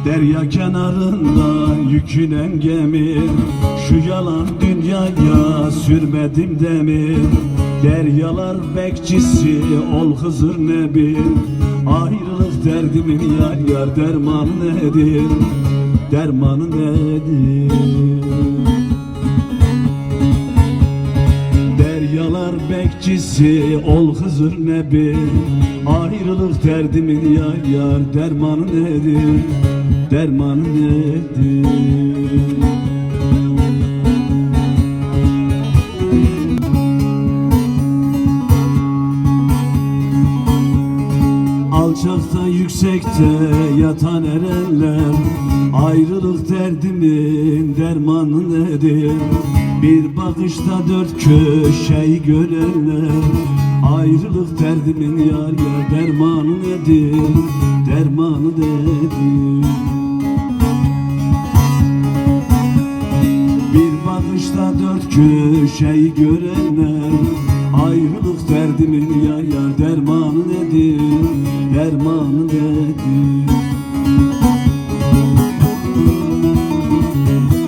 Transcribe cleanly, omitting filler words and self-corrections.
Derya kenarında yükünen gemi, şu yalan dünyaya sürmedim demir. Deryalar bekçisi ol Hızır Nebi, ayrılık derdimin yar yar dermanı nedir, dermanı nedir? Deryalar bekçisi ol Hızır Nebi, ayrılık derdimin yar yar dermanı nedir, dermanı nedir? Alçakta yüksekte yatan erenler, ayrılık derdimin dermanı nedir? Bir bakışta dört köşeyi görenler, ayrılık derdimin yar yar dermanı nedir, dermanı nedir? Bir bakışta dört köşeyi görenler, ayrılık derdimin yar yar dermanı nedir, dermanı nedir?